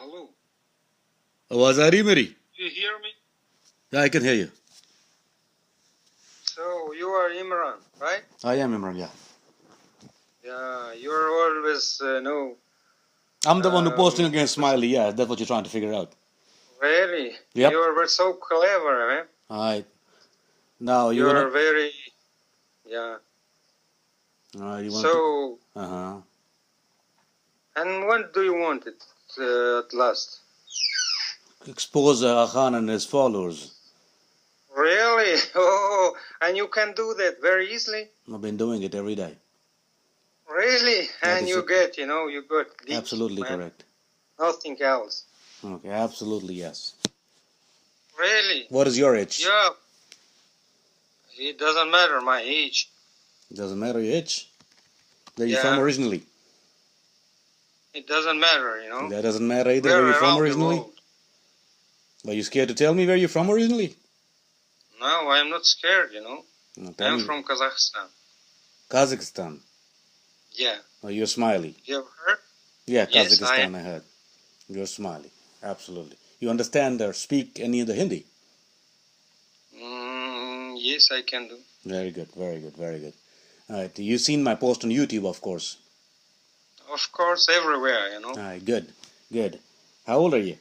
hello. आवाज आ रही है मेरी? You hear me? Yeah, I can hear you. So you are Imran, right? I am Imran, yeah. Yeah, you're always I'm the one who posting against Ismaili, yeah, that's what you're trying to figure out. Really? Yep. You are so clever, eh? Alright. Now you You're wanna... very, yeah. you want So, to... Uh-huh. and when do you want it at last? Expose Agakhani and his followers. Really? Oh, and you can do that very easily? I've been doing it every day. Really? That And is you it. get, you got deep, Absolutely man. correct. Nothing else. Okay, absolutely yes. Really? What is your age? Yeah. It doesn't matter my age. Doesn't matter your age. Where you Yeah. from originally? It doesn't matter, That doesn't matter either. We're Where you from around the originally? world. Are you scared to tell me where you're from originally? No, I'm not scared, No, I'm from Kazakhstan. Kazakhstan. Yeah. Oh, you're Ismaili. You ever heard? Yeah, Yes, Kazakhstan, I heard. You're Ismaili. Absolutely. You understand or speak any of the Hindi? Yes, I can do. Very good, very good, very good. All right. You've seen my post on YouTube, of course. Of course, everywhere, All right, good, good. How old are you?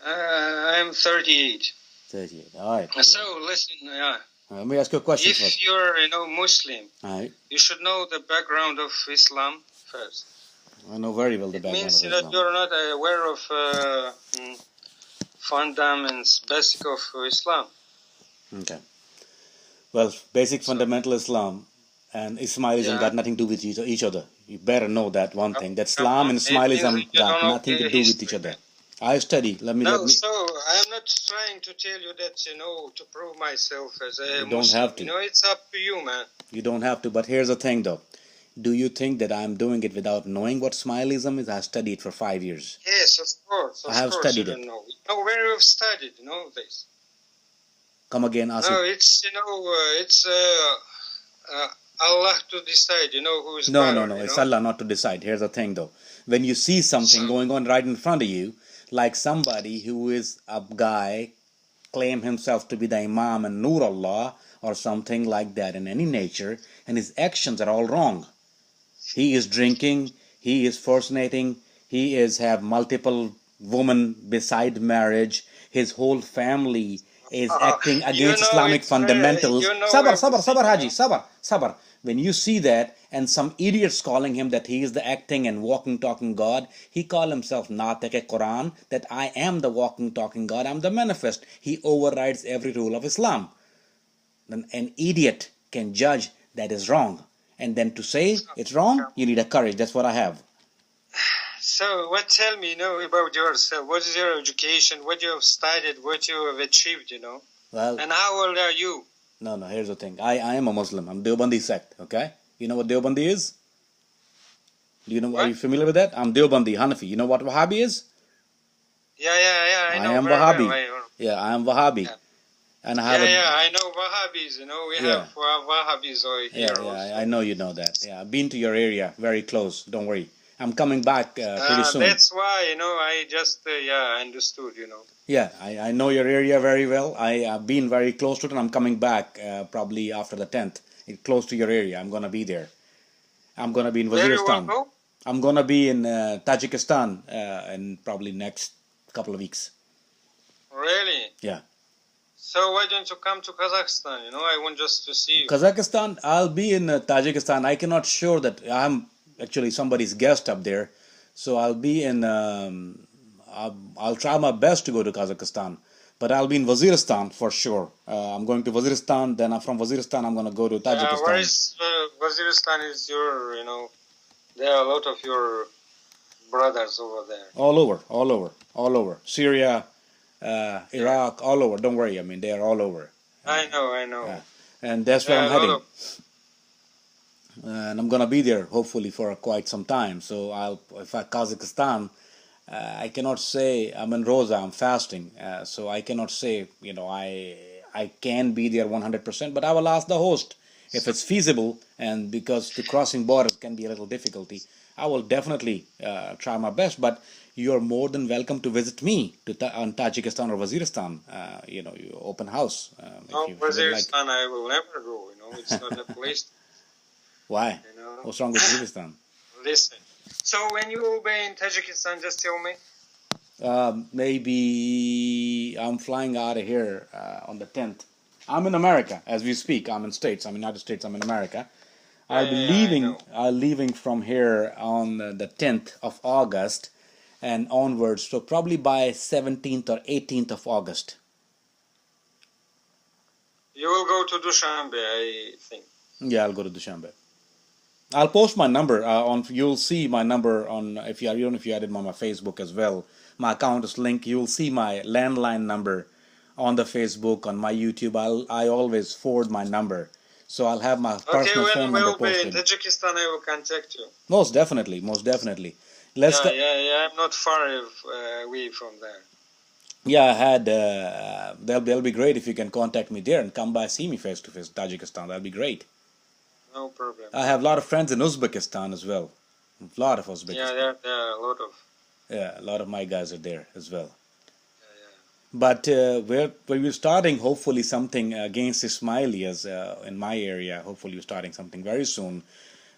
I'm 38. 38. All right. So, listen, Let me ask you a question if first. you're, Muslim, All right. you should know the background of Islam first. I know very well the It background means of that Islam. you're not aware of fundamentals, basic of Islam. Okay. Well, basic fundamental Islam and Ismailism got nothing to do with each other. You better know that one thing. That Islam and Ismailism got nothing to do with each other. I study. Let me. So I'm not trying to tell you that, to prove myself as a Muslim. You don't have to. It's up to you, man. You don't have to. But here's the thing, though. Do you think that I'm doing it without knowing what Ismailism is? I studied for 5 years. Yes, of course. I have studied it. Where you've studied, this. Come again, Asif. No, it's Allah to decide, who is No. It's Allah not to decide. Here's the thing, though. When you see something going on right in front of you, like somebody who is a guy, claim himself to be the Imam and Nur Allah, or something like that in any nature, and his actions are all wrong. He is drinking, he is fornicating, he is have multiple women beside marriage, his whole family is acting against Islamic fundamentals. Sabar, Haji, sabar. When you see that, and some idiots calling him that he is the acting and walking, talking God, he call himself Natek Quran, that I am the walking, talking God, I'm the manifest. He overrides every rule of Islam. Then an idiot can judge that is wrong. And then to say it's wrong, you need a courage. That's what I have. So, tell me, about yourself? What is your education? What you have studied? What you have achieved, Well, and how old are you? No, here's the thing. I am a Muslim. I'm Deobandi sect, okay? You know what Deobandi is? Do you know? Are you familiar with that? I'm Deobandi, Hanafi. You know what Wahhabi is? Yeah, I know. I am Wahhabi. Well. Yeah, I am Wahhabi. Yeah. And I have I know Wahhabis, we have Wahhabis over here. Yeah, I know you know that. Yeah, I've been to your area, very close. Don't worry. I'm coming back pretty soon. That's why, I just, understood, Yeah, I know your area very well. I have been very close to it, and I'm coming back probably after the 10th. It's close to your area. I'm going to be there. I'm going to be in Waziristan. I'm going to be in Tajikistan in probably next couple of weeks. Really? Yeah. So why don't you come to Kazakhstan? I want just to see you. Kazakhstan, I'll be in Tajikistan. I cannot sure that I'm actually somebody's guest up there. So I'll be in, I'll try my best to go to Kazakhstan. But I'll be in Waziristan for sure. I'm going to Waziristan, then from Waziristan I'm going to go to Tajikistan. Where is Waziristan is your, there are a lot of your brothers over there. All over. Syria, Iraq, all over. Don't worry, they are all over. I know. And that's where I'm heading. And I'm gonna be there hopefully for quite some time. So if I Kazakhstan, I cannot say I'm in Rosa, I'm fasting. So I cannot say, I can be there 100%. But I will ask the host if it's feasible, and because the crossing borders can be a little difficulty, I will definitely try my best. But you're more than welcome to visit me on Tajikistan or Waziristan. You open house. No, Waziristan, I will never go. It's not a place. Why? What's wrong with Waziristan? Listen. So when you will be in Tajikistan, just tell me. Maybe I'm flying out of here on the 10th. I'm in America as we speak. I'm in States. I'm in United States. I'm in America. I'll be leaving from here on the 10th of August and onwards. So probably by 17th or 18th of August. You will go to Dushanbe, I think. Yeah, I'll go to Dushanbe. I'll post my number you'll see my number on if you added my Facebook as well. My account is linked. You'll see my landline number on the Facebook, on my YouTube. I always forward my number. So I'll have my personal phone number posted. Okay, when we'll be in Tajikistan, I will contact you. Most definitely. I'm not far away from there. Yeah, I had. That'll be great if you can contact me there and come by see me face to face. Tajikistan, that'll be great. No problem. I have a lot of friends in Uzbekistan as well. A lot of Uzbekistan. Yeah, there are a lot of. Yeah, a lot of my guys are there as well. But we're starting hopefully something against Ismaili in my area. Hopefully we're starting something very soon,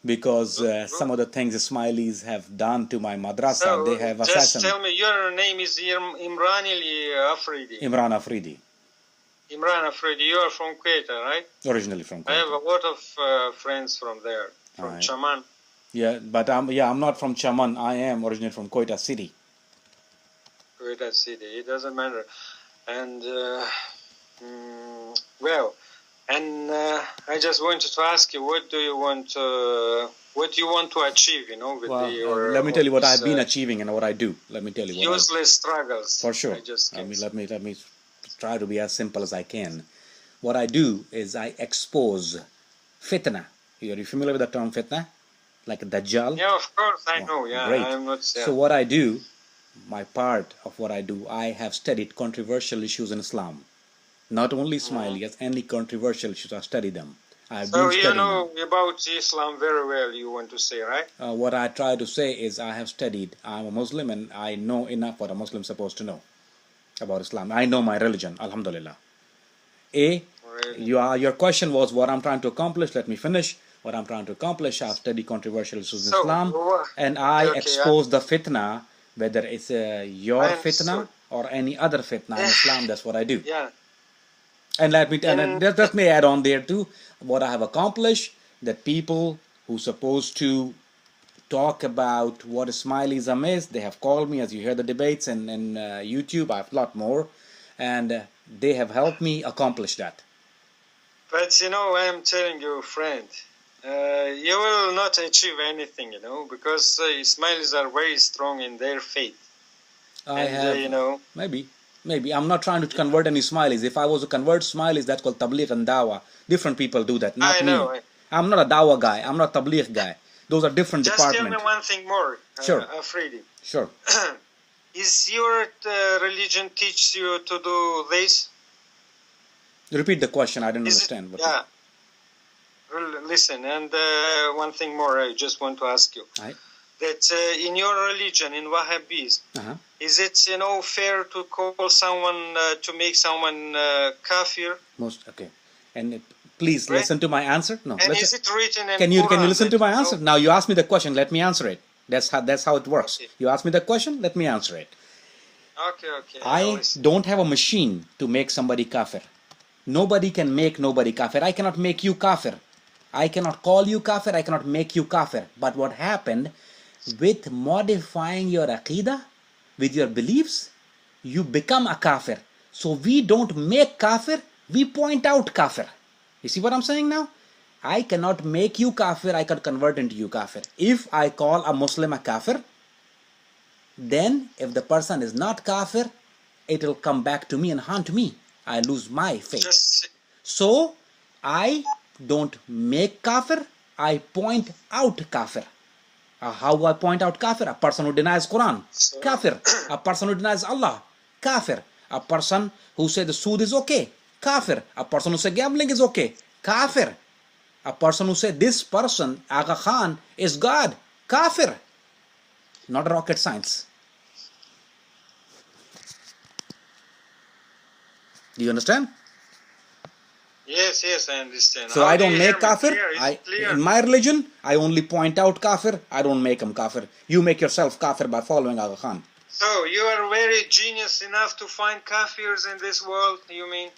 because some of the things Ismailis have done to my madrasa, they have assassinated. Just tell me, your name is Imran Afridi. Imran Afridi. Imran Afridi, you are from Quetta, right? Originally from Quetta. I have a lot of friends from there, from Chaman. Yeah, but I'm not from Chaman. I am originally from Quetta City. Quetta City, it doesn't matter. And I just wanted to ask you, what do you want to achieve? Let me tell you what I've been achieving and what I do. Let me tell you. Useless struggles. For sure. Let me try to be as simple as I can. What I do is I expose fitna. Are you familiar with the term fitna? Like Dajjal? Yeah, of course, I know. Yeah, great. I'm not. Yeah. So what I do, my part of what I do, I have studied controversial issues in Islam. Not only Ismaili, as any controversial issues, I study them. So you know about Islam very well, you want to say, right? What I try to say is I have studied, I'm a Muslim and I know enough what a Muslim is supposed to know about Islam. I know my religion, alhamdulillah. Your question was what I'm trying to accomplish. Let me finish. What I'm trying to accomplish, I've studied controversial issues in Islam, and I expose the fitna, whether it's your fitna or any other fitna in Islam. That's what I do. Yeah. And let me add on there too, what I have accomplished, that people who supposed to talk about what Ismailis are missed, they have called me, as you hear the debates and YouTube. I have a lot more, and they have helped me accomplish that. But I'm telling you, friend, you will not achieve anything, because Ismailis are very strong in their faith. Maybe. I'm not trying to convert any Ismailis. If I was to convert Ismailis, that's called Tabligh and Dawah. Different people do that, not me. I'm not a Dawah guy. I'm not a Tabligh guy. Those are different departments. Just tell me one thing more, Afridi. Sure. Is your religion teach you to do this? Repeat the question. I didn't understand. Listen, and one thing more I just want to ask you. That in your religion, in Wahhabism, is it fair to call someone, to make someone kafir? Okay. And please listen to my answer. No. And is it written in Can you listen to my answer? Now you asked me the question. Let me answer it. That's how it works. Okay. You asked me the question. Let me answer it. Okay. I don't have a machine to make somebody kafir. Nobody can make nobody kafir. I cannot make you kafir. I cannot call you kafir. I cannot make you kafir. But what happened with modifying your aqidah, with your beliefs, you become a kafir. So we don't make kafir. We point out kafir. You see what I'm saying now? I cannot make you kafir. I can convert into you kafir. If I call a Muslim a kafir, then if the person is not kafir, it will come back to me and haunt me. I lose my faith. So I don't make kafir. I point out kafir. How do I point out kafir? A person who denies Quran, kafir. A person who denies Allah, kafir. A person who says the sood is okay, kafir. A person who says gambling is okay, kafir. A person who says this person, Agakhani, is God, kafir. Not rocket science. Do you understand? Yes, I understand. So I don't make kafir. In my religion, I only point out kafir. I don't make them kafir. You make yourself kafir by following Aga Khan. So you are very genius enough to find kafirs in this world, you mean?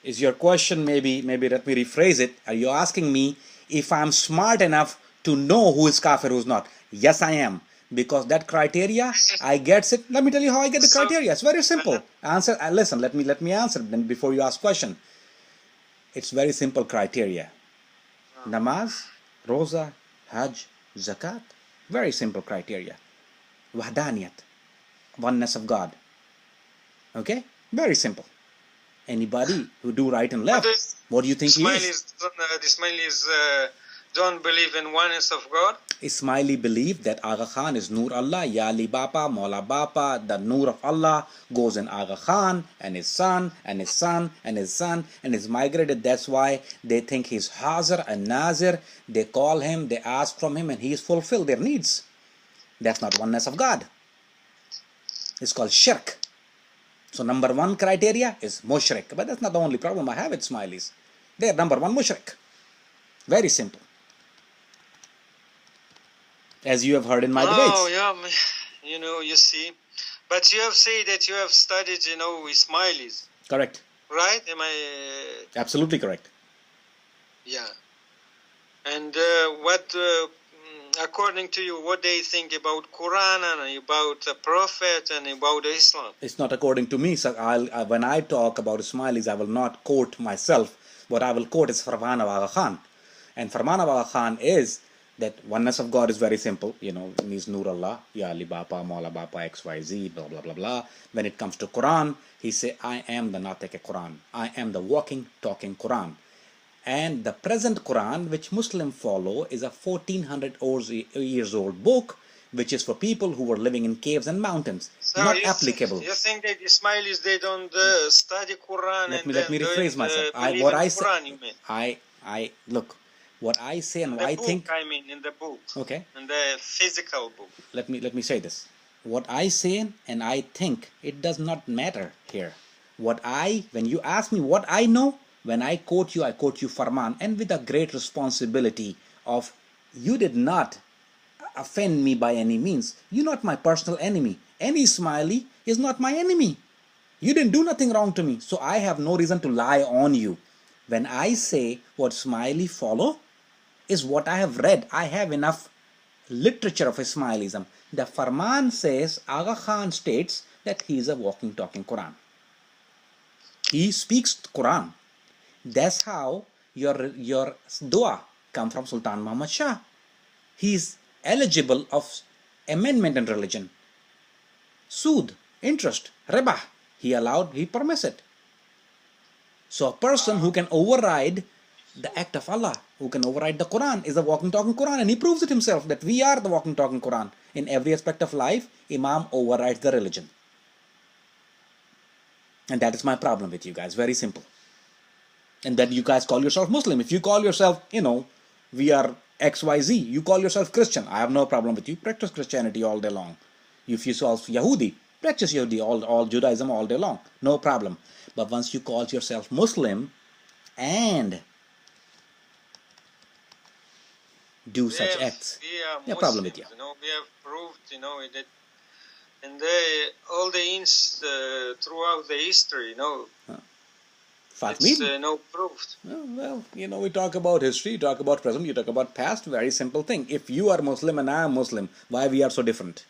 Is your question, maybe let me rephrase it. Are you asking me if I'm smart enough to know who is kafir, who's not? Yes, I am. Because that criteria, I get it. Let me tell you how I get the criteria. It's very simple. Answer. Listen. Let me answer then before you ask question. It's very simple criteria. Namaz, Roza, Hajj, Zakat. Very simple criteria. Wahdaniyat. Oneness of God. Okay? Very simple. Anybody who do right and left, what do you think he is? The Ismailis don't believe in oneness of God? Ismaili believe that Aga Khan is Nur Allah, Ya Ali Bapa, Maula Bapa. The Nur of Allah goes in Aga Khan and his son and his son and his son and is migrated. That's why they think he's Hazir and Nazir. They call him, they ask from him, and he's fulfilled their needs. That's not oneness of God. It's called shirk. So number one criteria is mushrik. But that's not the only problem I have with Ismailis. They're number one mushrik. Very simple. As you have heard in my debates. Oh, yeah, you see. But you have said that you have studied, Ismailis. Correct. Right? Am I... Absolutely correct. Yeah. And according to you, what they think about Quran and about the Prophet and about Islam? It's not according to me. So when I talk about Ismailis, I will not quote myself. What I will quote is Farman of Aga Khan. And Farman of Aga Khan is that oneness of God is very simple. Means Nur Allah, Ya Ali Bapa, Maula Bapa, XYZ, blah, blah, blah, blah. When it comes to Quran, he say, I am the Natek Quran. I am the walking, talking Quran. And the present Quran, which Muslims follow, is a 1400 years old book, which is for people who were living in caves and mountains. So not applicable. You think that Ismailis, they don't study Quran? Let me rephrase myself. What I say, look, what I say and what I think. In the book. Okay. In the physical book. Let me say this. What I say and I think, it does not matter here. When you ask me what I know, when I quote you Farman, and with a great responsibility of, you did not offend me by any means. You're not my personal enemy. Any Ismaili is not my enemy. You didn't do nothing wrong to me. So I have no reason to lie on you. When I say what Ismaili follow is what I have read. I have enough literature of Ismailism. The Farman says, Aga Khan states that he is a walking, talking Quran. He speaks Quran. That's how your dua come from Sultan Muhammad Shah. He is eligible of amendment in religion. Sood, interest, riba, he permits it. So a person who can override the act of Allah, who can override the Quran, is a walking, talking Quran, and he proves it himself that we are the walking, talking Quran. In every aspect of life, Imam overrides the religion. And that is my problem with you guys, very simple. And then you guys call yourself Muslim. If you call yourself, we are XYZ, you call yourself Christian, I have no problem with you. Practice Christianity all day long. If you call Yahudi, practice Yahudi, all Judaism all day long. No problem. But once you call yourself Muslim and do such acts, no problem with you. We have proved, that, and all the ins throughout the history, it's proved. Well, we talk about history, you talk about present, you talk about past. Very simple thing. If you are Muslim and I am Muslim, why we are so different?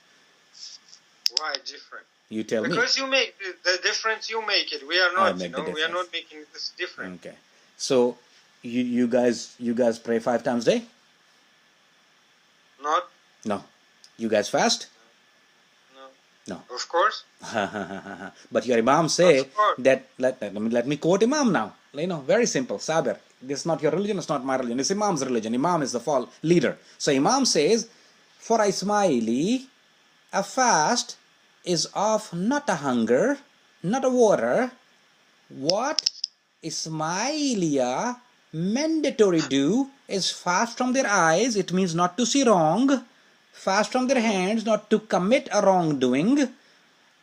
Why different? You tell me. Because you make the difference. You make it. We are not. We are not making this different. Okay. So, you guys pray 5 times a day? Not. No. You guys fast? No. Of course. But your Imam say that, let me quote Imam now. Very simple. Sabir, this is not your religion, it's not my religion. It's Imam's religion. Imam is the leader. So Imam says, for Ismaili, a fast is of not a hunger, not a water. What Ismailia mandatory do is fast from their eyes. It means not to see wrong. fast from their hands not to commit a wrongdoing,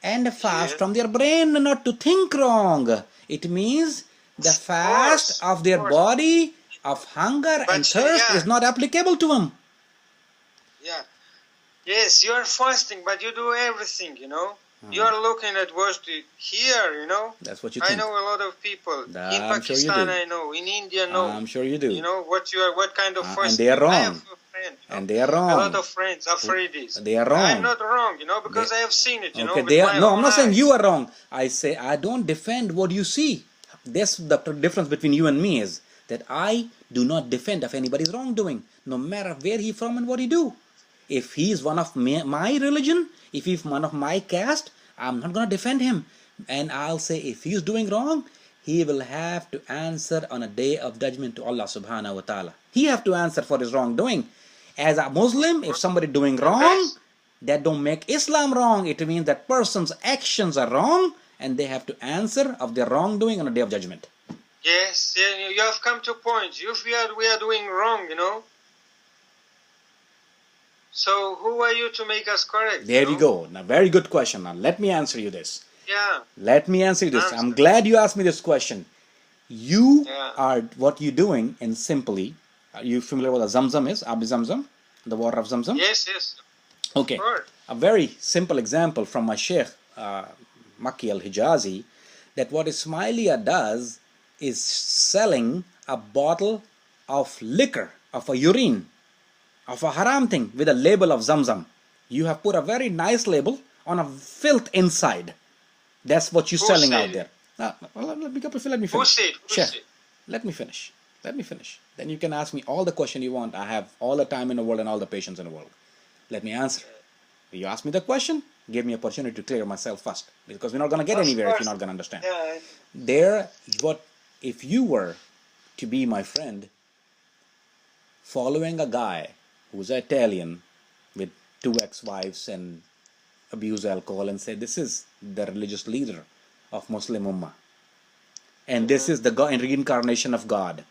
and fast from their brain not to think wrong. It means the fast of their body of hunger and thirst is not applicable to them. Yeah. Yes, you are fasting, but you do everything, you know. You are looking at what here, you know. That's what you think. I know a lot of people in Pakistan. I know in India. No, I'm sure you do. You know what kind of fasting? And they are wrong. I have a friend, and they are wrong. A lot of friends, Afridis. They are wrong. I'm not wrong, you know, because I have seen it. You know. No, I'm not saying you are wrong. I say I don't defend what you see. That's the difference between you and me is that I do not defend of anybody's wrongdoing, no matter where he from and what he do. If he is one of my religion, if he's one of my caste, I'm not going to defend him. And I'll say if he's doing wrong, he will have to answer on a day of judgment to Allah subhanahu wa ta'ala. He have to answer for his wrongdoing. As a Muslim, if somebody doing wrong, that don't make Islam wrong. It means that person's actions are wrong and they have to answer of their wrongdoing on a day of judgment. Yes, you have come to a point. If we are doing wrong, you know. So who are you to make us correct? There you go. Now, very good question. Now, let me answer you this. Yeah. Let me answer you this. I'm glad you asked me this question. You are, what you doing, and simply, are you familiar with what a Zamzam is? Abi Zamzam? The water of Zamzam? Yes, yes. Okay. A very simple example from my Sheikh, Makki al-Hijazi, that what Ismaili does is selling a bottle of liquor, of a urine, of a haram thing with a label of Zamzam. You have put a very nice label on a filth inside. That's what you're selling out there. Let me finish. Who said? Let me finish. Then you can ask me all the question you want. I have all the time in the world and all the patience in the world. Let me answer. You ask me the question, give me an opportunity to clear myself first. Because we're not going to get anywhere if you're not going to understand. If you were to be my friend, following a guy who's Italian with 2 ex-wives and abuse alcohol and say this is the religious leader of Muslim Ummah and this is the reincarnation of God,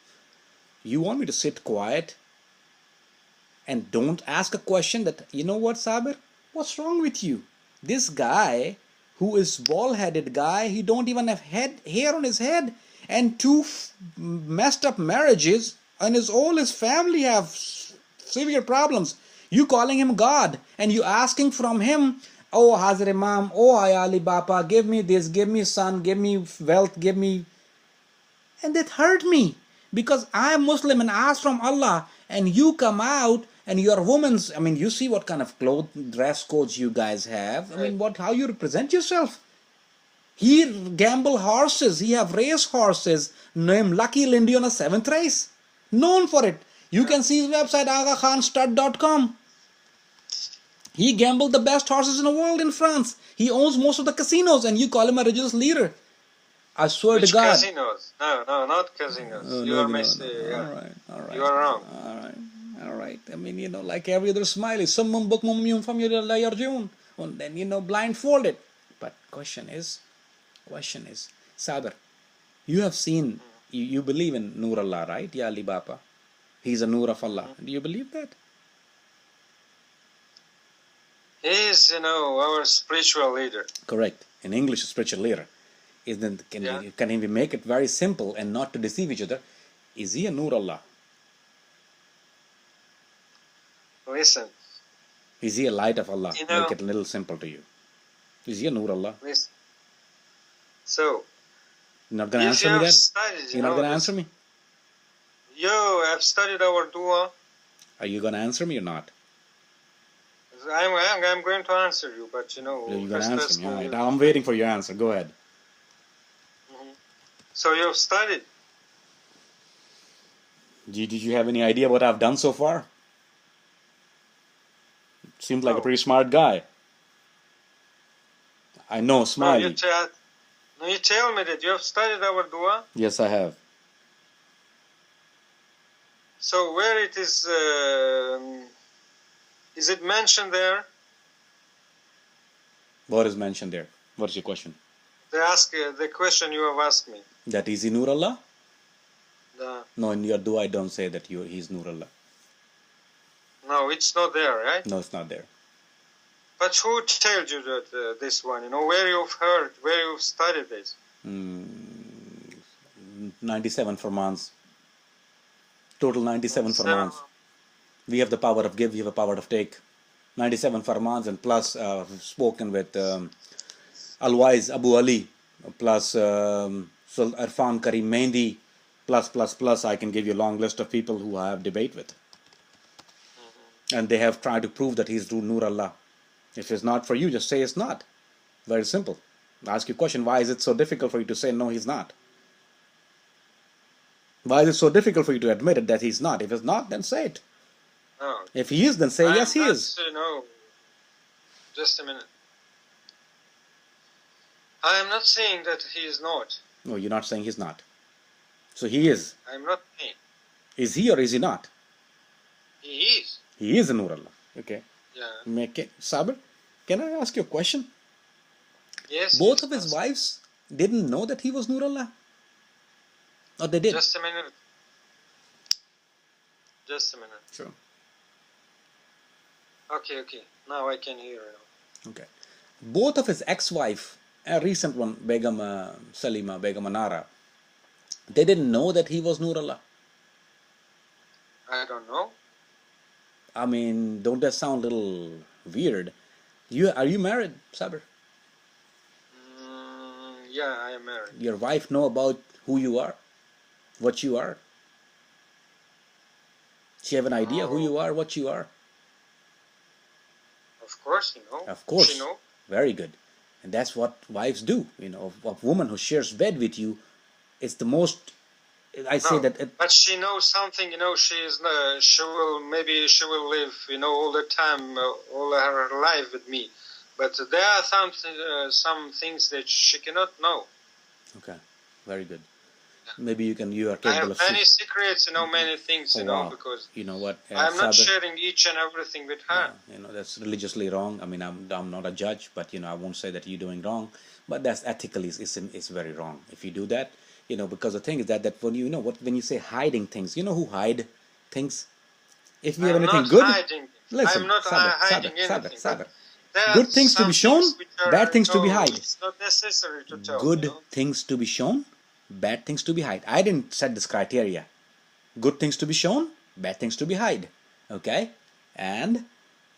you want me to sit quiet and don't ask a question that, you know what, Sabir, what's wrong with you? This guy who is bald-headed guy, he don't even have hair on his head, and 2 messed up marriages, and all his family have severe problems. You calling him God, and you asking from him, oh Hazrat Imam, oh Ayali Bapa, give me this, give me son, give me wealth, give me. And that hurt me, because I am Muslim and ask from Allah, and you come out and you are women's, I mean, you see what kind of dress codes you guys have. I mean, how you represent yourself. He gamble horses, he have race horses named Lucky Lindy on a 7th race. Known for it. You can see his website, agakhanstud.com. He gambled the best horses in the world in France. He owns most of the casinos, and you call him a religious leader. I swear to God. Casinos? No, not casinos. You are missing. All right. You are wrong. All right. I mean, you know, like every other Ismaili, someone book mum from your layarjun, and then, you know, blindfolded. But question is, Sabir, you have seen, you believe in Nur Allah, right? Ya Ali Bapa. He's a Nur of Allah. Do you believe that? He is, you know, our spiritual leader. Correct. In English, a spiritual leader. Can we make it very simple and not to deceive each other? Is he a Nur Allah? Listen. Is he a light of Allah? You know, make it a little simple to you. Is he a Nur Allah? Listen. So, you're not going to answer me that? You're not going to answer me? You have studied our dua. Are you going to answer me or not? I'm going to answer you, but you know... You're going to answer me, all right. I'm waiting for your answer. Go ahead. So you've studied? Did you have any idea what I've done so far? Seems like a pretty smart guy. I know, Ismaili. No, you tell me that you have studied our dua? Yes, I have. So where it is it mentioned there? What is mentioned there? What's your question? The question you have asked me. That is he Nur Allah? No. No, in your dua I don't say that he's Nur Allah. No, it's not there, right? No, it's not there. But who told you that this one? Where you've heard, where you've studied this? 97 Farmans. Total 97 Farmans. We have the power of give, we have the power of take. 97 Farmans, and plus spoken with Alwais Abu Ali, plus Irfan Karim Mehndi, plus. I can give you a long list of people who I have debate with. And they have tried to prove that he's Nur Allah. If it's not for you, just say it's not. Very simple. Ask you a question, why is it so difficult for you to say no, he's not? Why is it so difficult for you to admit it that he's not? If it's not, then say it. No. If he is, then say yes, he is. No. Just a minute. I am not saying that he is not. No, you're not saying he's not. So he is. I'm not saying. Is he or is he not? He is. He is a Nur Allah. Okay. Yeah. Sabir, can I ask you a question? Yes. Both of his wives didn't know that he was Nur Allah? Or they did? Just a minute. Just a minute. Sure. Okay. Now I can hear you. Okay. Both of his ex-wife, a recent one, Begum Salima, Begum Anara, they didn't know that he was Nur Allah? I don't know. I mean, don't that sound a little weird? Are you married, Sabir? Yeah, I am married. Your wife know about who you are? What you are? She have an idea who you are, what you are? Of course, Of course. She know. Very good. And that's what wives do. A woman who shares bed with you, it's the most... But she knows something. She will live, all the time, all her life with me. But there are some things that she cannot know. Okay, very good. Maybe you are capable of... I have many secrets, many things, wow. Because you know what? I'm not sharing each and everything with her. That's religiously wrong. I mean, I'm not a judge, but I won't say that you're doing wrong. But that's ethically, it's very wrong. If you do that, because the thing is that when when you say hiding things, who hide things? If you have anything good, listen, I'm not hiding anything. Sabir. Good things to be shown, bad things to be hide. It's not necessary to tell. Good things to be shown, bad things to be hide. I didn't set this criteria. Good things to be shown, bad things to be hide. Okay? And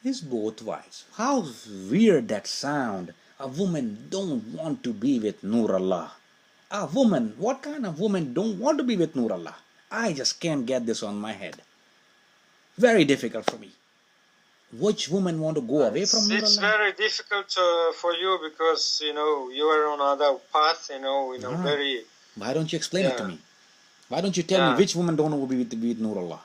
his both wives. How weird that sound. A woman don't want to be with Nur Allah. A woman, what kind of woman don't want to be with Nur Allah? I just can't get this on my head. Very difficult for me. Which woman want to go away from Nur Allah? It's very difficult for you because, you are on another path, very... Why don't you explain it to me? Why don't you tell me which woman don't want to be with Nur Allah?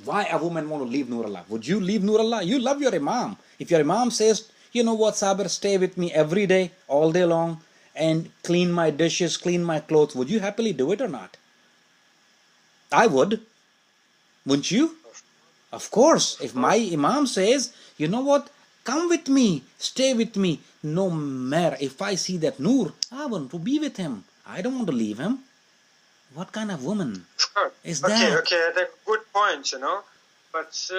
Why a woman want to leave Nur Allah? Would you leave Nur Allah? You love your Imam. If your Imam says, you know what, Sabir, stay with me every day, all day long, and clean my dishes, clean my clothes, would you happily do it or not? I would. Wouldn't you? Of course. If my Imam says, you know what, come with me, stay with me, no matter, if I see that Nur, I want to be with him. I don't want to leave him. What kind of woman is that? Okay, that's a good point, But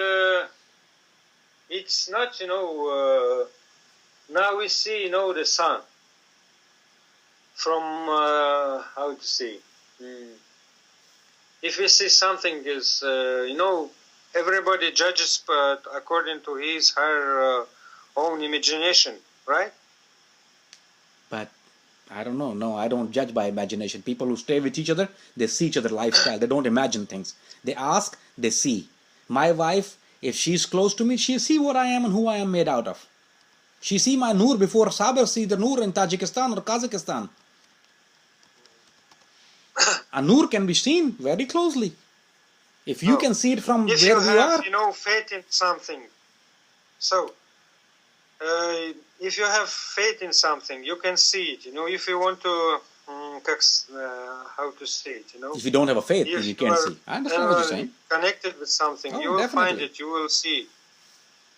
it's not, now we see, the sun from, how to say, if we see something is, everybody judges according to her own imagination, right? But I don't know. No, I don't judge by imagination. People who stay with each other, they see each other's lifestyle. They don't imagine things. They ask, they see. My wife, if she's close to me, she see what I am and who I am made out of. She see my Nur before Sabir see the Nur in Tajikistan or Kazakhstan. A Nur can be seen very closely. If you can see it from where you are. If you have, faith in something. So, if you have faith in something, you can see it. If you want to, how to say it, If you don't have a faith, then you can't see. I understand what you're saying. Connected with something, you will find it, you will see it.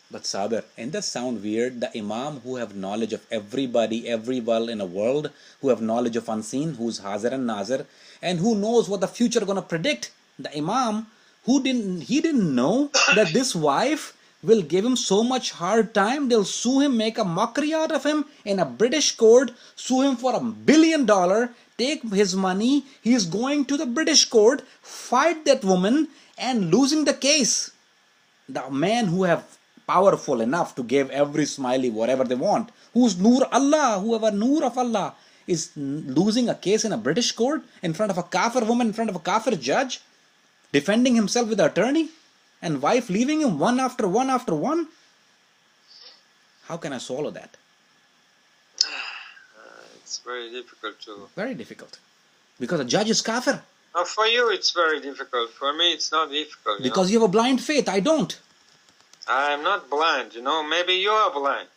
But Sabir, ain't that sound weird? The Imam who have knowledge of everybody, everywhere in the world, who have knowledge of unseen, who's Hazir and Nazir, and who knows what the future going to predict. The Imam He didn't know that this wife will give him so much hard time. They'll sue him, make a mockery out of him in a British court, sue him for $1 billion, take his money. He is going to the British court, fight that woman, and losing the case. The man who have powerful enough to give every Ismaili whatever they want, who's Noor Allah, whoever Noor of Allah, is losing a case in a British court in front of a kafir woman, in front of a kafir judge, defending himself with the attorney, and wife leaving him one after one after one. How can I swallow that? It's very difficult to... Very difficult. Because the judge is kafir. Now for you it's very difficult. For me it's not difficult. Because you have a blind faith. I don't. I'm not blind, Maybe you are blind.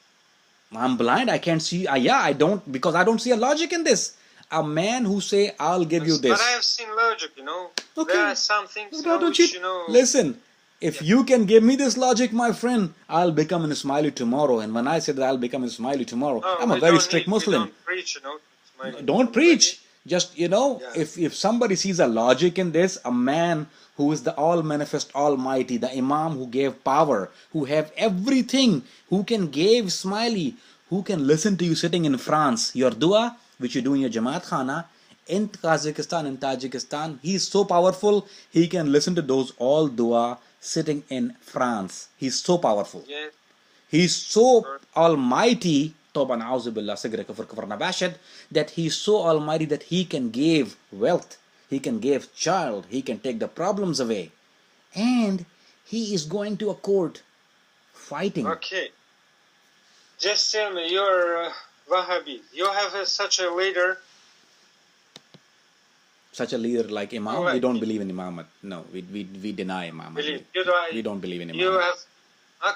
I'm blind. I can't see. I don't. Because I don't see a logic in this. A man who say, I'll give you this. But I have seen logic, Okay. There are some things, Listen, if you can give me this logic, my friend, I'll become an Ismaili tomorrow. And when I say that I'll become an Ismaili tomorrow, I'm a very strict Muslim. We don't preach, Don't preach. Just, if somebody sees a logic in this, a man who is the all-manifest Almighty, the Imam who gave power, who have everything, who can give Ismaili, who can listen to you sitting in France, your dua, which you do in your Jamaat Khana, in Kazakhstan, in Tajikistan, he is so powerful, he can listen to those all dua sitting in France. He's so powerful. Yeah. He's so almighty, that he's so almighty that he can give wealth, he can give child, he can take the problems away. And he is going to a court fighting. Okay. Just tell me, you're Wahhabi. You have such a leader. Such a leader like Imam? Right. We don't believe in Imam. No, we deny Imam. We don't believe in Imam.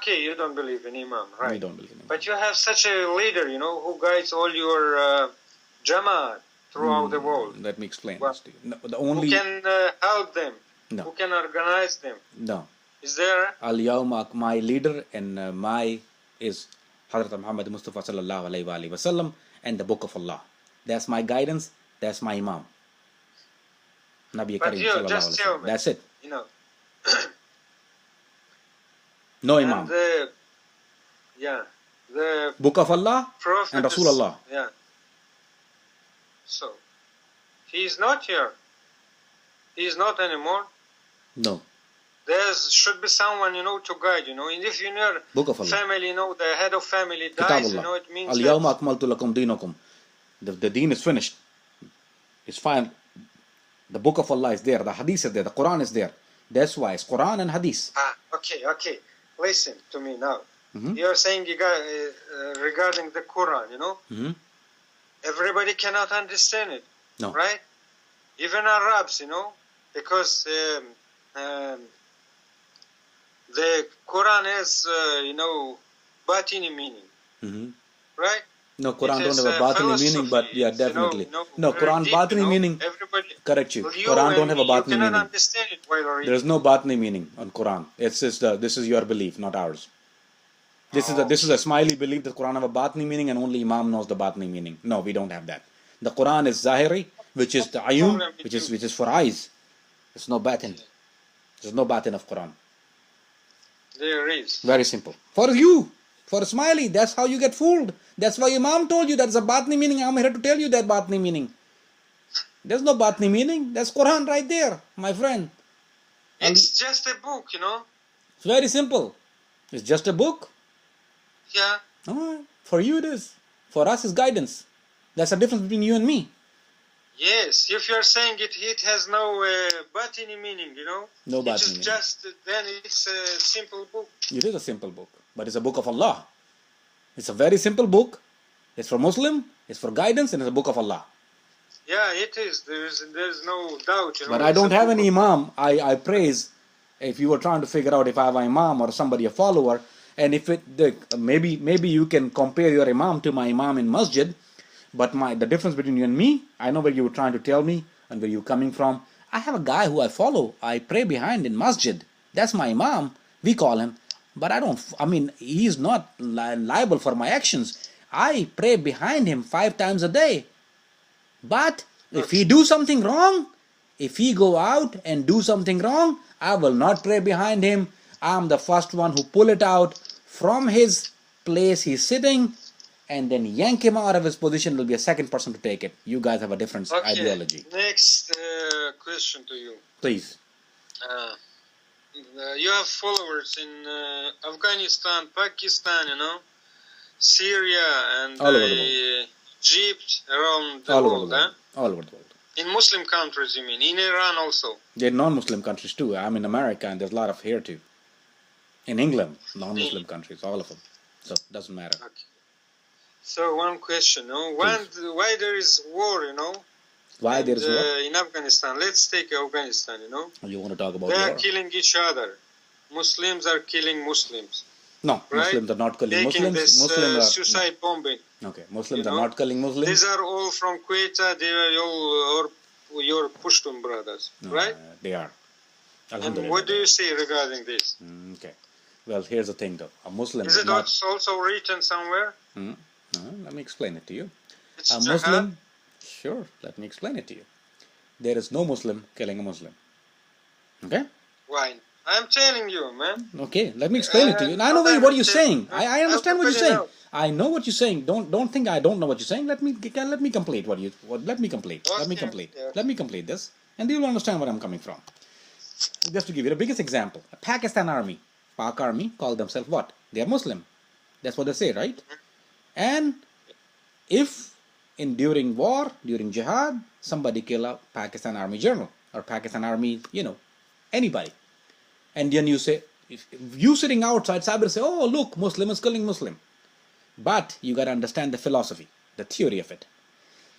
You don't believe in Imam, right? We don't believe in Imam. But you have such a leader, who guides all your Jamaat throughout the world. Let me explain Well, this to you. No, the only... Who can help them? No. Who can organize them? No. Is there? Al-Yawma, my leader and my is Hazrat Muhammad Mustafa sallallahu alayhi wa sallam and the Book of Allah. That's my guidance. That's my Imam. Nabi But Kareem you sallallahu just alayhi wa tell sallam. me. That's it. No Imam. And the Book of Allah Prophet and Rasulullah. Yeah. So, he is not here. He is not anymore. No. There should be someone, to guide, And if your Book of Allah. family, the head of family dies, Kitabullah. it means Al-Yawma akmaltu lakum dinakum. The deen is finished. It's fine. The Book of Allah is there. The Hadith is there. The Quran is there. That's why it's Quran and Hadith. Okay. Listen to me now. Mm-hmm. You're saying regarding the Quran, Mm-hmm. Everybody cannot understand it. No. Right? Even Arabs, because the Quran has, batini meaning. Mm-hmm. Right? No, Quran It don't is, have a batini meaning, but yeah, definitely. No, Quran batini meaning. Everybody, Correct you. you Quran don't and have a me, you batini cannot meaning. understand it while reading. There is no batini meaning on Quran. It's just this is your belief, not ours. This is a Ismaili belief that Quran have a batini meaning and only Imam knows the batini meaning. No, we don't have that. The Quran is Zahiri, which is the ayun, which is for eyes. There's no batin. There's no batin of Quran. There is. Very simple. For you, for Ismaili, that's how you get fooled. That's why Imam told you that's a batni meaning. I'm here to tell you that batni meaning. There's no batni meaning. That's Quran right there, my friend. It's just a book, It's very simple. It's just a book. Yeah. For you it is. For us it's guidance. That's the difference between you and me. Yes, if you're saying it has no batini meaning, No batini it's meaning. then it's a simple book. It is a simple book, but it's a book of Allah. It's a very simple book. It's for Muslim, it's for guidance, and it's a book of Allah. Yeah, it is. There's no doubt. But I don't have any Imam. I praise, if you were trying to figure out if I have an Imam or somebody, a follower, and if maybe you can compare your Imam to my Imam in Masjid, but the difference between you and me, I know where you were trying to tell me and where you're coming from. I have a guy who I follow, I pray behind in Masjid. That's my Imam, we call him. But he's not liable for my actions. I pray behind him 5 times a day. But if he do something wrong, If he go out and do something wrong, I will not pray behind him. I'm the first one who pull it out from his place he's sitting and then yank him out of his position. Will be a second person to take it. You guys have a different ideology. Next question to you. Please. You have followers in Afghanistan, Pakistan, Syria, and Egypt, around the world. All over the world. In Muslim countries, you mean? In Iran also? They're non-Muslim countries too. I'm in America and there's a lot of here too. In England, non-Muslim countries, all of them. So it doesn't matter. Okay. So one question, why there is war, Why there is war? In Afghanistan. Let's take Afghanistan, You want to talk about They war? are killing each other. Muslims are killing Muslims. No, right? Muslims are not killing Muslims. This, Muslims are suicide bombing. Okay, Muslims are not killing Muslims. These are all from Quetta. They are all your Pushtun brothers, right? They are. And what do you say regarding this? Okay. Well, here's the thing though. A Muslim is it not also written somewhere? No, let me explain it to you. It's a Muslim, sure, let me explain it to you. There is no Muslim killing a Muslim. Okay? Why? I'm telling you, man. Okay, let me explain it to you. I know what you're saying. I understand what you're saying. I know what you're saying. Don't think I don't know what you're saying. Let me complete let me complete. Okay. Let me complete this, and you'll understand where I'm coming from. Just to give you the biggest example, a Pakistan army, Pak army, call themselves what? They are Muslim. That's what they say, right? And if during war, during jihad, somebody kill a Pakistan army general or Pakistan army, anybody. And then you say, if you sitting outside, Sabir say, oh, look, Muslim is killing Muslim. But you got to understand the philosophy, the theory of it.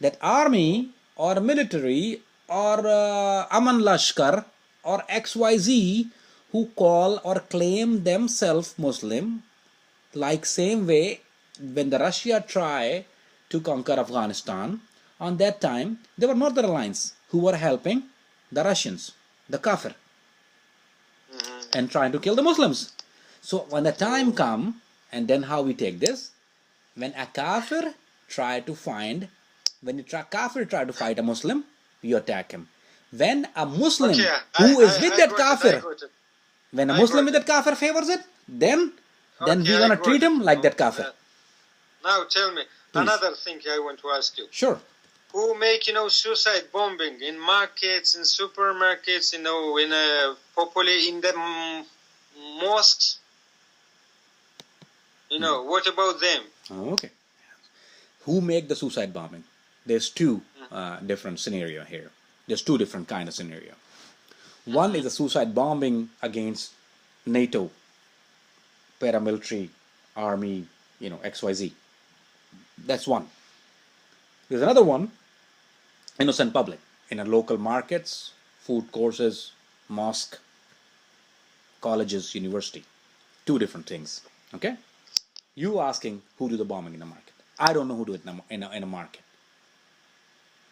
That army or military or Aman Lashkar or XYZ who call or claim themselves Muslim, like same way when the Russia try to conquer Afghanistan, on that time, they were Northern Alliance who were helping the Russians, the Kafir, and trying to kill the Muslims. So when the time come, and then how we take this, when a Kafir try to fight a Muslim, you attack him. When a Muslim who is with that Kafir, when a Muslim with that Kafir favors it, then we want to treat him like that Kafir. Now tell me, another thing I want to ask you. Sure. Who make, suicide bombing in markets, in supermarkets, in the mosques? What about them? Oh, okay. Who make the suicide bombing? There's two different scenario here. There's two different kind of scenario. One is a suicide bombing against NATO, paramilitary, army, XYZ. That's one. There's another one, innocent public, in a local markets, food courses, mosque, colleges, university. Two different things. Okay? You asking who do the bombing in the market. I don't know who do it in a market.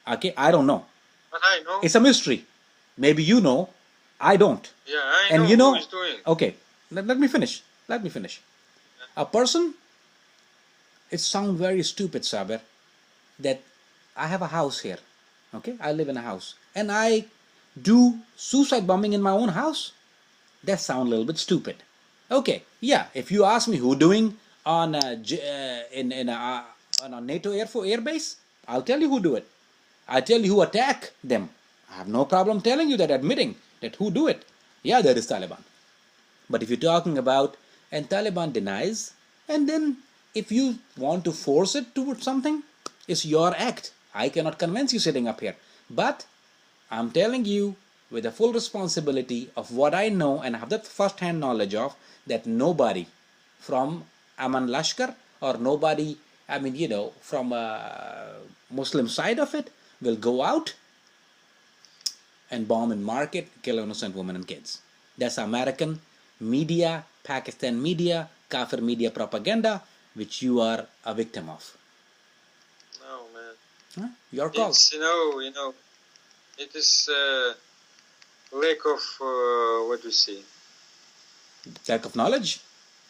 Okay? I don't know. But I know. It's a mystery. Maybe you know. I don't. Yeah, I know who is doing. Okay. Let me finish. A person, it sounds very stupid, Sabir, that I have a house here. Okay? I live in a house. And I do suicide bombing in my own house. That sounds a little bit stupid. Okay. Yeah. If you ask me who doing on a NATO air base, I'll tell you who do it. I'll tell you who attack them. I have no problem telling you that, admitting that who do it. Yeah, there is Taliban. But if you're talking about, and Taliban denies, and then if you want to force it towards something, it's your act. I cannot convince you sitting up here. But I'm telling you with the full responsibility of what I know and have the first-hand knowledge of, that nobody from Aman Lashkar or nobody, from a Muslim side of it will go out and bomb in market, kill innocent women and kids. That's American media, Pakistan media, Kafir media propaganda, which you are a victim of. No, man. Huh? Your call. It's, it is lack of, what do you say? Lack of knowledge?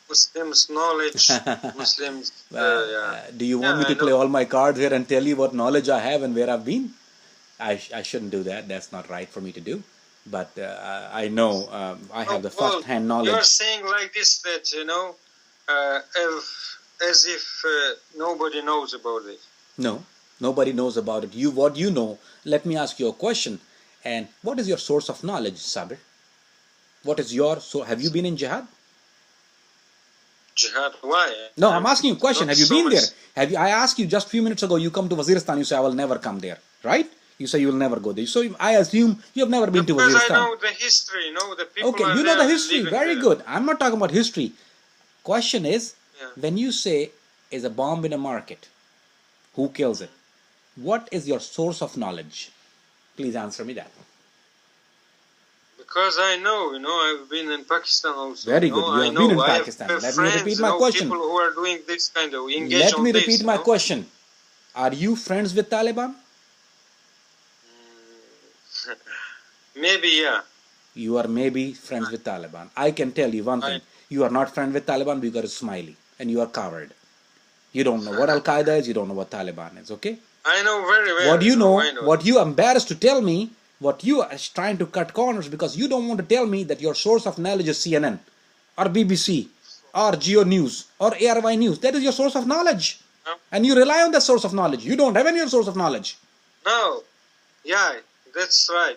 Muslims' knowledge. Muslims, Do you want me to play all my cards here and tell you what knowledge I have and where I've been? I shouldn't do that. That's not right for me to do. But I know I have the first-hand knowledge. You're saying like this that, as if nobody knows about it. No, nobody knows about it. What you know. Let me ask you a question. And what is your source of knowledge, Sabir? What is your have you been in jihad? Jihad? Why? No, I'm asking you a question. Have you been there? I asked you just a few minutes ago. You come to Waziristan. You say I will never come there, right? You say you will never go there. So I assume you have never been to Waziristan. Because I know the history. The people. Okay, you know the history. Very good. I'm not talking about history. Question is, when you say is a bomb in a market, who kills it? What is your source of knowledge? Please answer me that. Because I know, I've been in Pakistan also. Very good. You have been in Pakistan. Let me repeat my question. People who are doing this kind of engage Let me repeat my question. Are you friends with Taliban? Maybe, yeah. You are maybe friends with Taliban. I can tell you one thing. You are not friends with Taliban because Ismaili. And you are coward. You don't know what Al-Qaeda is. You don't know what Taliban is. Okay? I know very well. What do you know? What you are embarrassed to tell me, what you are trying to cut corners because you don't want to tell me that your source of knowledge is CNN or BBC or Geo News or ARY News. That is your source of knowledge. No. And you rely on that source of knowledge. You don't have any other source of knowledge. No. Yeah, that's right,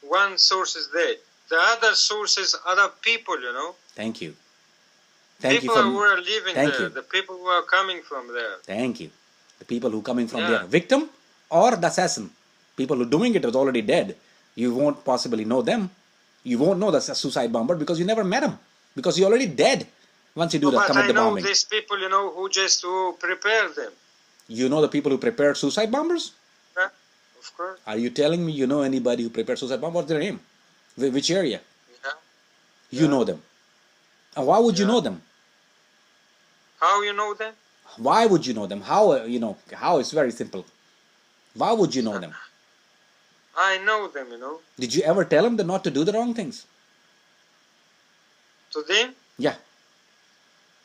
One source is there. The other source is other people, Thank you. People who are living there. The people who are coming from there. Thank you. The people who coming from there. Victim or the assassin. People who doing it is already dead. You won't possibly know them. You won't know the suicide bomber because you never met him. Because you're already dead once you do commit the bombing. But I know these people, who prepare them. You know the people who prepared suicide bombers? Yeah, of course. Are you telling me you know anybody who prepared suicide bombers? What's their name? Which area? Yeah. You know them. And why would you know them? How you know them? Why would you know them? How, how is very simple. Why would you know them? I know them, Did you ever tell them not to do the wrong things? To them? Yeah.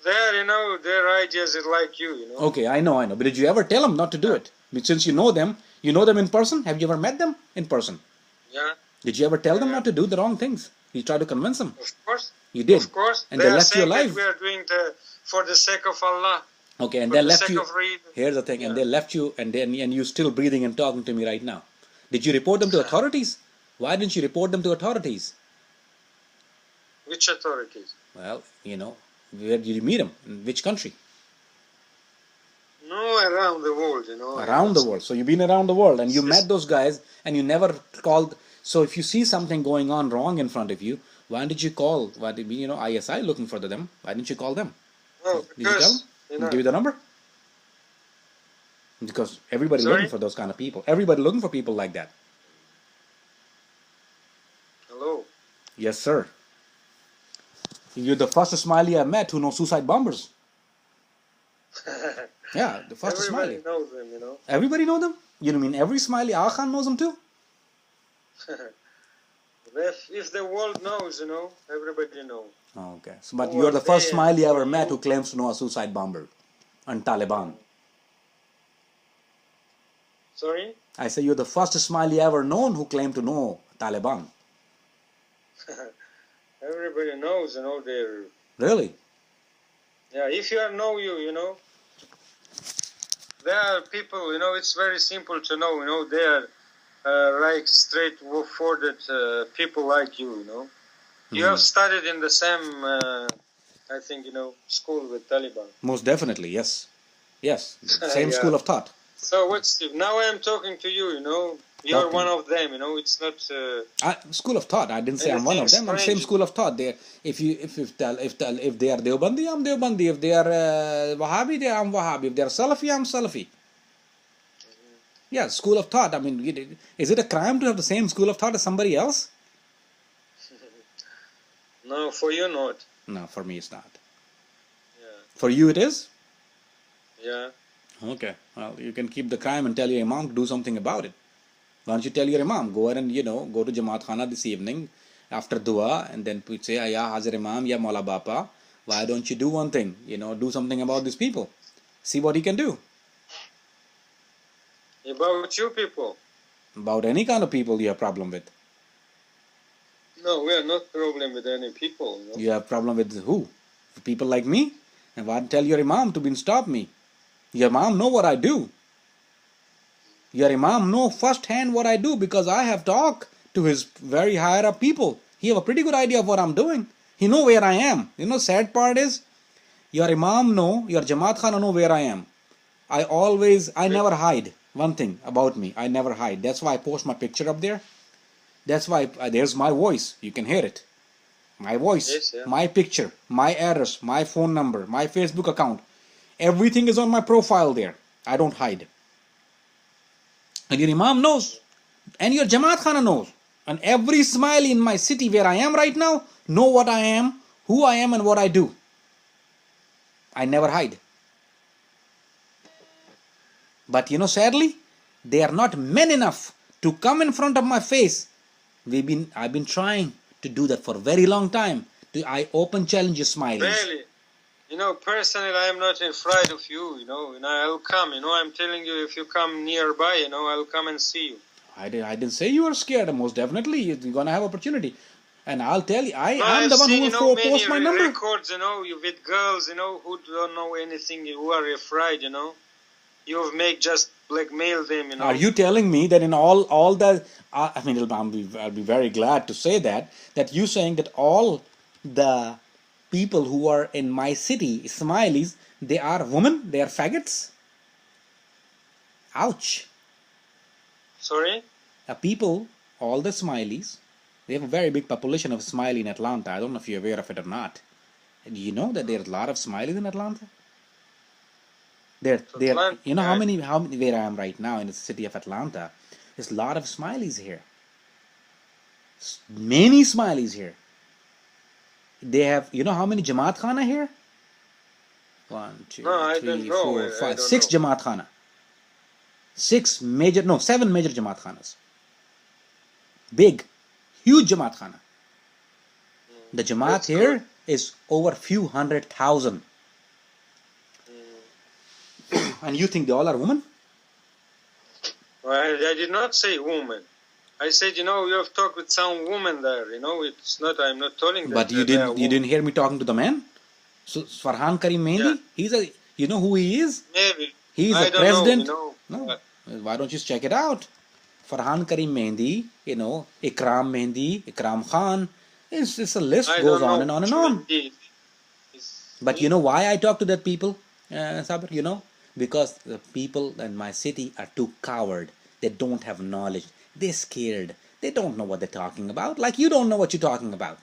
Their ideas is like you, Okay, I know. But did you ever tell them not to do it? Since you know them in person? Have you ever met them in person? Yeah. Did you ever tell them not to do the wrong things? You tried to convince them? Of course. You did? Of course. And they left you alive? We are doing for the sake of Allah. Okay, and they left you. Here's the thing, and they left you, and you're still breathing and talking to me right now. Did you report them to authorities? Why didn't you report them to authorities? Which authorities? Well, where did you meet them? In which country? No, around the world, Around the world. So you've been around the world, and you met those guys, and you never called. So if you see something going on wrong in front of you, why did you call? Why did ISI looking for them? Why didn't you call them? Oh, did you tell them? Give you the number? Because everybody looking for those kind of people. Everybody looking for people like that. Hello? Yes, sir. You're the first Ismaili I met who knows suicide bombers. Yeah, the first Everybody Ismaili. knows them, Everybody know them? You mean every Ismaili Agakhani knows them too? If the world knows, everybody knows. Oh, okay. So, but you're the first Ismaili I ever met who claims to know a suicide bomber and Taliban. Sorry? I say you're the first Ismaili ever known who claimed to know Taliban. Everybody knows, they're... Really? Yeah, if you know there are people, it's very simple to know, they are like straightforward people like you, You have studied in the same, I think, school with Taliban. Most definitely, yes. Yes, same school of thought. So now I am talking to you, You're one of them, it's not... school of thought, I didn't say I'm one of them, I'm same school of thought. If they are Deobandi, I'm Deobandi. If they are Wahhabi, I'm Wahhabi. If they are Salafi, I'm Salafi. Yeah, school of thought. I mean, is it a crime to have the same school of thought as somebody else? No, for you not. No, for me it's not. Yeah. For you it is? Yeah. Okay, well, you can keep the crime and tell your imam to do something about it. Why don't you tell your imam, go ahead and, go to Jamaat Khana this evening after dua and then say, Ya Hazir Imam, Ya Maula Bapa, why don't you do one thing, do something about these people. See what he can do. About you people? About any kind of people you have problem with. No, we are not problem with any people. No? You have problem with who? People like me? And why tell your imam to stop me? Your imam know what I do. Your imam know firsthand what I do because I have talked to his very higher up people. He have a pretty good idea of what I'm doing. He know where I am. You know, sad part is, your imam know, your Jamaat Khana know where I am. I never hide. One thing about me, I never hide. That's why I post my picture up there. That's why there's my voice. You can hear it. My voice, yes, yeah. My picture, my address, my phone number, my Facebook account. Everything is on my profile there. I don't hide. And your imam knows. And your Jamaat Khana knows. And every Ismaili in my city where I am right now know what I am, who I am, and what I do. I never hide. But you know, sadly, they are not men enough to come in front of my face. I've been trying to do that for a very long time. I open challenge Ismailis. Really? You know, personally, I am not afraid of you, you know, and I'll come, you know, I'm telling you, if you come nearby, you know, I'll come and see you. I didn't say you were scared. Most definitely, you're going to have opportunity. And I'll tell you, I'm the one who will post my number. Records, you know, with girls, you know, who don't know anything, who are afraid, you know. You've made just blackmail them, you know. Are you telling me that in all the, I mean, I'll be very glad to say that you saying that all the people who are in my city, Ismailis, they are women, they are faggots? Ouch. Sorry? People, all the Ismailis, they have a very big population of Ismaili in Atlanta. I don't know if you're aware of it or not. Do you know that there's a lot of Ismailis in Atlanta? You know how many where I am right now in the city of Atlanta? There's a lot of Ismailis here. Many Ismailis here. They have, you know how many Jamaat Khana here? 1, 2, 3, 4, 5, 6 Jamaat Khana. 7 major Jamaat Khanas. Big, huge Jamaat Khana. The Jamaat here is over few 100,000. And you think they all are women? Well, I did not say woman. I said, you know, you have talked with some woman there. You know, it's not. I'm not telling that. But you didn't hear me talking to the man. So Farhan Karim Mehndi, yeah. You know who he is? Maybe. He's a president. Know, you know. No. Why don't you check it out? Farhan Karim Mehndi, you know, Ikram Mehndi, Ikram Khan. It's a list goes on and on and on. But you know why I talk to that people, Sabir? You know, because the people in my city are too coward. They don't have knowledge. They're scared. They don't know what they're talking about. Like you don't know what you're talking about.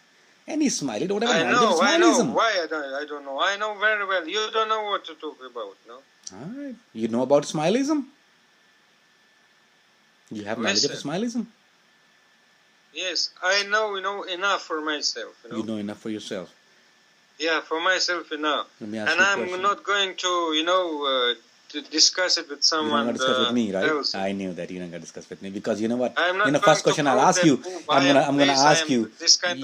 Any Ismaili don't have knowledge of Ismailism. I know. Why I don't know. I know very well. You don't know what to talk about, no? Alright. You know about Ismailism? You have knowledge of Ismailism? Yes, I know, enough for myself. You know enough for yourself? Yeah, for myself enough. And I'm not going to, to discuss it with someone. You're not going to discuss with me, right? Else. I knew that you're not going to discuss with me because you know what? I'm not first question I'll ask you. I'm gonna ask you.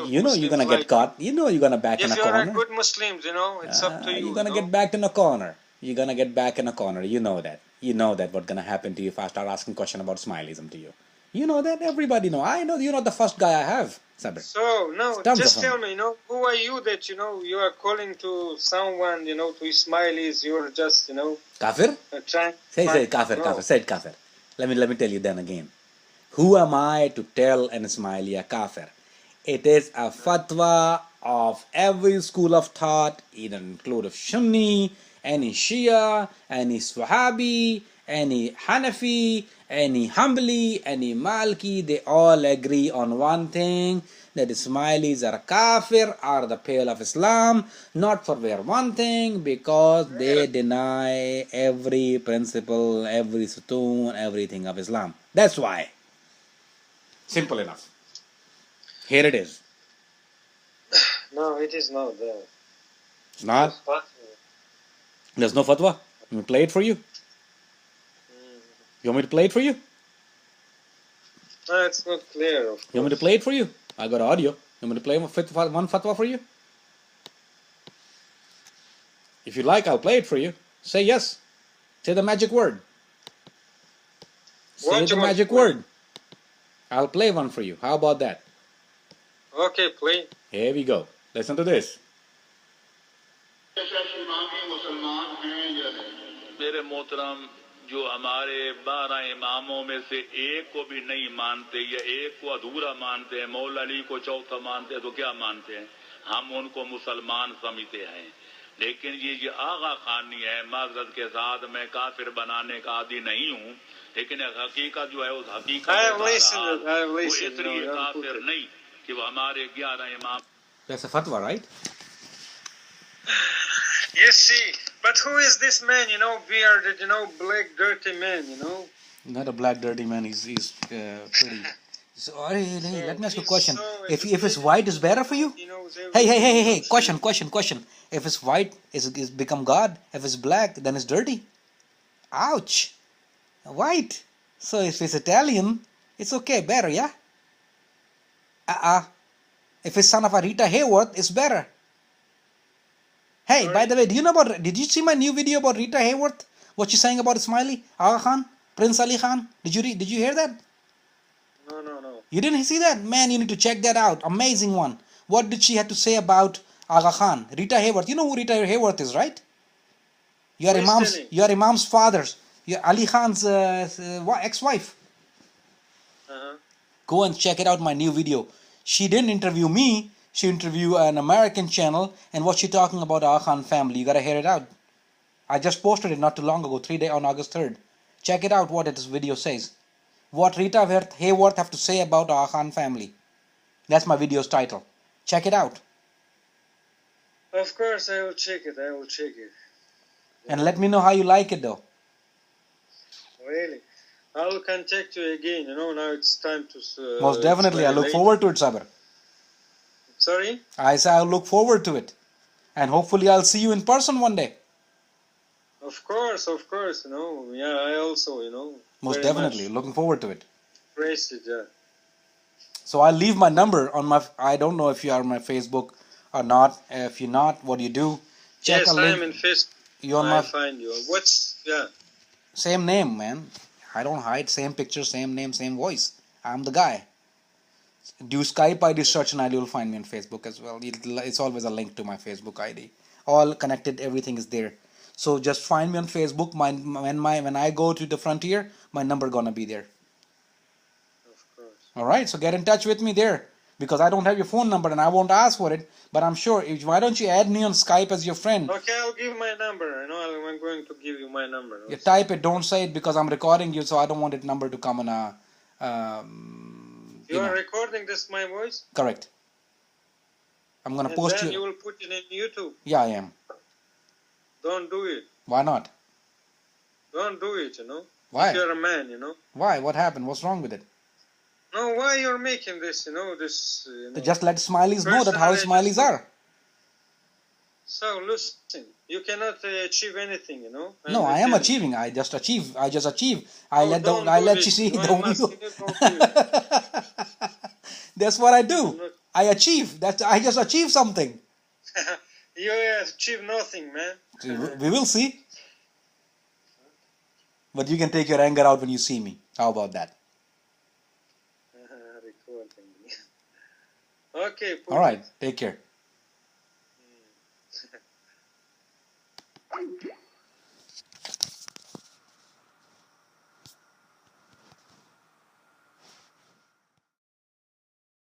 You know you're gonna get caught. You know you're gonna back in a corner. If you're a good Muslim, it's up to you. You're gonna get backed in a corner. You're gonna get back in a corner. You know that. You know that what's gonna happen to you if I start asking question about Ismailism to you. You know that. Everybody know. I know you're not the first guy I have, Sabir. So no, just tell me, who are you that you are calling to someone, to Ismailis? You're just, Kafir? Trying. Say kafir, no. Kafir. Say it kafir. Let me tell you then again. Who am I to tell an Ismaili a kafir? It is a fatwa of every school of thought, either include of Sunni, any Shia, any Swahabi, any Hanafi, any Hanbali, any Malki. They all agree on one thing, that Ismailis are kafir, are the pale of Islam, not for their one thing, because they deny every principle, every sutoon, everything of Islam. That's why. Simple enough. Here it is. No, it is not there. It's not? There's no fatwa? Let me play it for you. You want me to play it for you? No, it's not clear. Of course. You want me to play it for you? I got audio. You want me to play one fatwa for you? If you like, I'll play it for you. Say yes. Say the magic word. Say the magic word. I'll play one for you. How about that? Okay, play. Here we go. Listen to this. मेरे मोहतरम जो हमारे 12 इमामों में से एक को भी नहीं मानते या एक को अधूरा मानते हैं, मौला अली को चौथा मानते हैं, तो क्या मानते हैं? हम उनको मुसलमान समझते हैं। लेकिन ये आगा खानी है, माजरत के साथ मैं काफिर बनाने का आदी नहीं हूँ, लेकिन हकीकत जो है उस हकीकत वो इसलिए काफिर नहीं कि वो हमारे 11 इमाम। That's a fatwa, right? You see, but who is this man, bearded, black, dirty man, Not a black, dirty man. He's pretty. So, hey, let me ask you a question. If it's white, is better for you? Hey. Question. If it's white, is become God. If it's black, then it's dirty. Ouch. White. So if it's Italian, it's okay, better, yeah? If it's son of a Rita Hayworth, it's better. Hey, by the way, did you see my new video about Rita Hayworth? What she's saying about Ismaili, Agakhani, Prince Ali Khan? Did you hear that? No. You didn't see that? Man, you need to check that out. Amazing one. What did she have to say about Agakhani? Rita Hayworth. You know who Rita Hayworth is, right? Your Imam's father's, your Ali Khan's ex-wife. Go and check it out, my new video. She didn't interview me. She interviewed an American channel, and what she talking about Agakhani family. You gotta hear it out. I just posted it not too long ago, 3 days on August 3rd. Check it out what this video says. What Rita Hayworth have to say about Agakhani family. That's my video's title. Check it out. Of course, I will check it. And let me know how you like it, though. Really? I will contact you again. Now it's time to... Most definitely. I look forward to it, Sabir. Sorry? I say I'll look forward to it. And hopefully I'll see you in person one day. Of course. Yeah, I also, Most definitely. Looking forward to it. Praise it, yeah. So I'll leave my number on my... I don't know if you are on my Facebook or not. If you're not, what do you do? Check yes, I am in Facebook. I'll find you. Yeah. Same name, man. I don't hide. Same picture, same name, same voice. I'm the guy. Do Skype ID search and you'll find me on Facebook as well. It's always a link to my Facebook ID. All connected, everything is there. So just find me on Facebook. When I go to the frontier, my number gonna be there. Of course. Alright, so get in touch with me there. Because I don't have your phone number and I won't ask for it. But I'm sure, why don't you add me on Skype as your friend? Okay, I'll give my number. I'm going to give you my number. You type it, don't say it because I'm recording you, so I don't want that number to come on a... You are recording this, my voice? Correct. I'm going to post then you will put it in YouTube? Yeah, I am. Don't do it. Why not? Don't do it, Why? If you're a man, Why? What happened? What's wrong with it? No, why you're making this, this... Just let Ismailis know that how Ismailis are. So, listen, you cannot achieve anything, No, I am achieving. I just achieve. I let you see. That's what I do. I achieve. I just achieve something. You achieve nothing, man. We will see. But you can take your anger out when you see me. How about that? Okay. All right. Take care.